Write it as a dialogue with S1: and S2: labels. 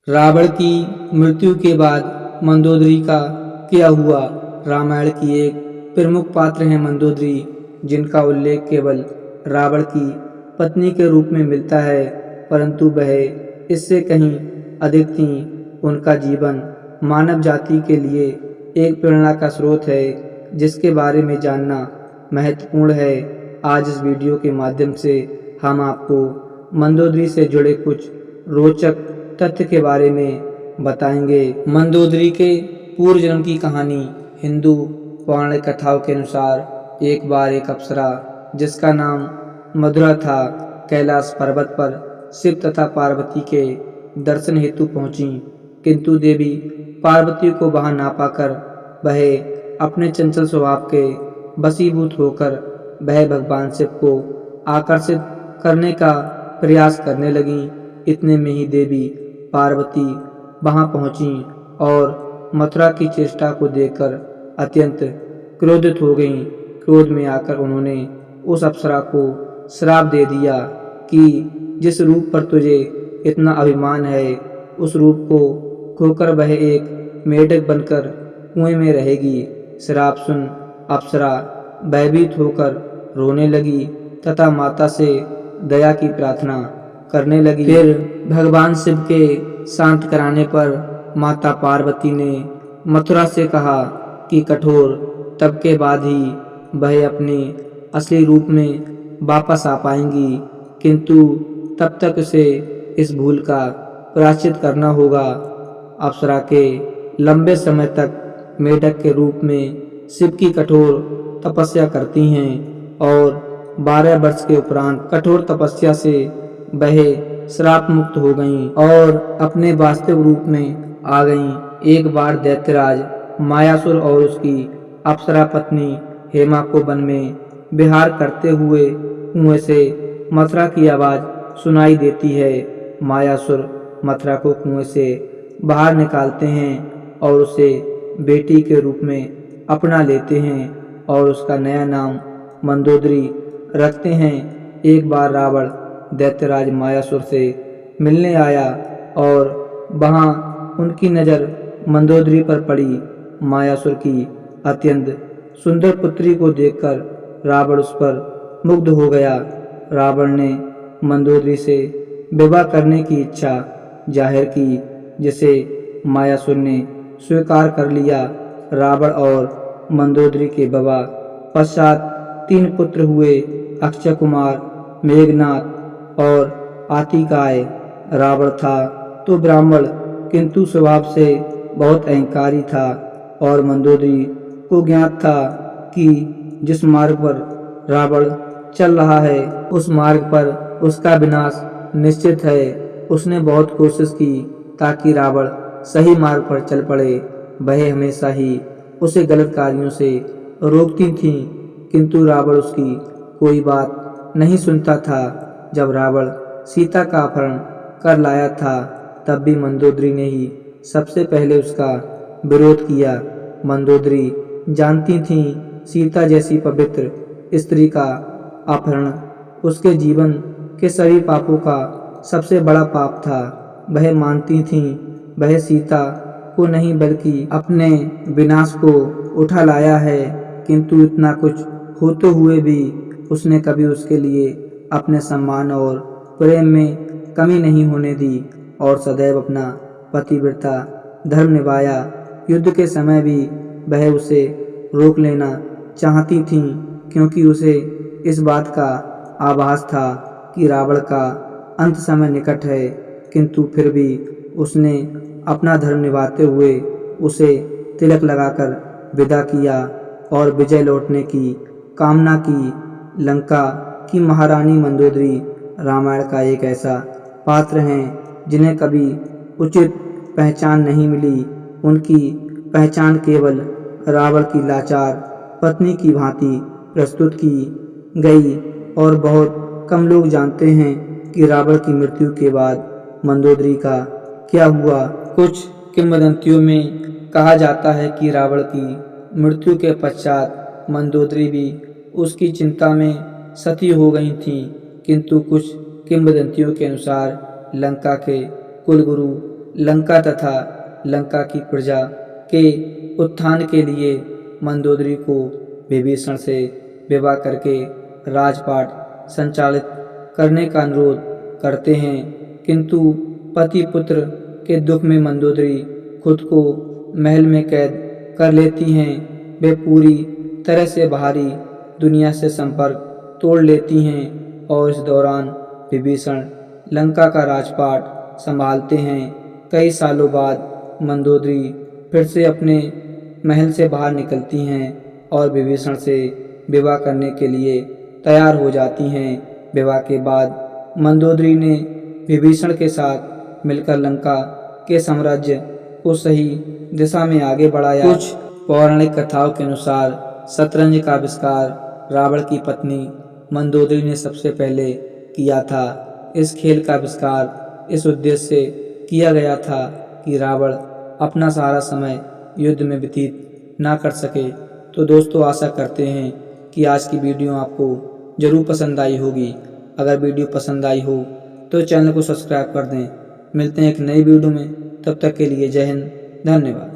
S1: रावण की मृत्यु के बाद मंदोदरी का क्या हुआ। रामायण की एक प्रमुख पात्र हैं मंदोदरी, जिनका उल्लेख केवल रावण की पत्नी के रूप में मिलता है, परंतु वह इससे कहीं अधिक थीं। उनका जीवन मानव जाति के लिए एक प्रेरणा का स्रोत है, जिसके बारे में जानना महत्वपूर्ण है। आज इस वीडियो के माध्यम से हम आपको मंदोदरी से जुड़े कुछ रोचक तथ्य के बारे में बताएंगे। मंदोदरी के पूर्व जन्म की कहानी। हिंदू पौराणिक कथाओं के अनुसार एक बार एक अप्सरा, जिसका नाम मधुरा था, कैलाश पर्वत पर शिव तथा पार्वती के दर्शन हेतु पहुंची, किंतु देवी पार्वती को वहां ना पाकर वह अपने चंचल स्वभाव के वशीभूत होकर वह भगवान शिव को आकर्षित करने का प्रयास करने लगी। इतने में ही देवी पार्वती वहां पहुंची और मथुरा की चेष्टा को देखकर अत्यंत क्रोधित हो गईं। क्रोध में आकर उन्होंने उस अप्सरा को श्राप दे दिया कि जिस रूप पर तुझे इतना अभिमान है, उस रूप को खोकर वह एक मेढक बनकर कुएं में रहेगी। श्राप सुन अप्सरा भयभीत होकर रोने लगी तथा माता से दया की प्रार्थना करने लगी। फिर भगवान शिव के शांत कराने पर माता पार्वती ने मथुरा से कहा कि कठोर तप के बाद ही वह अपने असली रूप में वापस आ पाएंगी, किंतु तब तक उसे इस भूल का प्रायश्चित करना होगा। अप्सरा के लंबे समय तक मेढक के रूप में शिव की कठोर तपस्या करती हैं और 12 वर्ष के उपरांत कठोर तपस्या से वह श्राप मुक्त हो गईं और अपने वास्तविक रूप में आ गईं। एक बार दैत्यराज मायासुर और उसकी अप्सरा पत्नी हेमा को वन में विहार करते हुए कुएं से मथुरा की आवाज सुनाई देती है। मायासुर मथुरा को कुएं से बाहर निकालते हैं और उसे बेटी के रूप में अपना लेते हैं और उसका नया नाम मंदोदरी रखते हैं। एक बार रावण दैत्यराज मायासुर से मिलने आया और वहां उनकी नज़र मंदोदरी पर पड़ी। मायासुर की अत्यंत सुंदर पुत्री को देखकर रावण उस पर मुग्ध हो गया। रावण ने मंदोदरी से विवाह करने की इच्छा जाहिर की, जिसे मायासुर ने स्वीकार कर लिया। रावण और मंदोदरी के विवाह पश्चात 3 पुत्र हुए, अक्षय कुमार, मेघनाथ और आतिकाय। रावण था तो ब्राह्मण, किंतु स्वभाव से बहुत अहंकारी था और मंदोदरी को ज्ञात था कि जिस मार्ग पर रावण चल रहा है, उस मार्ग पर उसका विनाश निश्चित है। उसने बहुत कोशिश की ताकि रावण सही मार्ग पर चल पड़े। वह हमेशा ही उसे गलत कार्यों से रोकती थी, किंतु रावण उसकी कोई बात नहीं सुनता था। जब रावण सीता का अपहरण कर लाया था, तब भी मंदोदरी ने ही सबसे पहले उसका विरोध किया। मंदोदरी जानती थी सीता जैसी पवित्र स्त्री का अपहरण उसके जीवन के सभी पापों का सबसे बड़ा पाप था। वह मानती थी वह सीता को नहीं बल्कि अपने विनाश को उठा लाया है, किंतु इतना कुछ होते हुए भी उसने कभी उसके लिए अपने सम्मान और प्रेम में कमी नहीं होने दी और सदैव अपना पतिव्रता धर्म निभाया। युद्ध के समय भी वह उसे रोक लेना चाहती थी, क्योंकि उसे इस बात का आभास था कि रावण का अंत समय निकट है, किंतु फिर भी उसने अपना धर्म निभाते हुए उसे तिलक लगाकर विदा किया और विजय लौटने की कामना की। लंका की महारानी मंदोदरी रामायण का एक ऐसा पात्र हैं जिन्हें कभी उचित पहचान नहीं मिली। उनकी पहचान केवल रावण की लाचार पत्नी की भांति प्रस्तुत की गई और बहुत कम लोग जानते हैं कि रावण की मृत्यु के बाद मंदोदरी का क्या हुआ। कुछ किंवदंतियों में कहा जाता है कि रावण की मृत्यु के पश्चात मंदोदरी भी उसकी चिंता में सती हो गई थीं, किंतु कुछ किंवदंतियों के अनुसार लंका के कुलगुरु लंका तथा लंका की प्रजा के उत्थान के लिए मंदोदरी को विभीषण से विवाह करके राजपाट संचालित करने का अनुरोध करते हैं, किंतु पति पुत्र के दुख में मंदोदरी खुद को महल में कैद कर लेती हैं। वे पूरी तरह से बाहरी दुनिया से संपर्क तोड़ लेती हैं और इस दौरान विभीषण लंका का राजपाट संभालते हैं। कई सालों बाद मंदोदरी फिर से अपने महल से बाहर निकलती हैं और विभीषण से विवाह करने के लिए तैयार हो जाती हैं। विवाह के बाद मंदोदरी ने विभीषण के साथ मिलकर लंका के साम्राज्य को सही दिशा में आगे बढ़ाया। कुछ पौराणिक कथाओं के अनुसार शतरंज का आविष्कार रावण की पत्नी मंदोदरी ने सबसे पहले किया था। इस खेल का आविष्कार इस उद्देश्य से किया गया था कि रावण अपना सारा समय युद्ध में व्यतीत ना कर सके। तो दोस्तों, आशा करते हैं कि आज की वीडियो आपको ज़रूर पसंद आई होगी। अगर वीडियो पसंद आई हो तो चैनल को सब्सक्राइब कर दें। मिलते हैं एक नई वीडियो में, तब तक के लिए जय हिंद, धन्यवाद।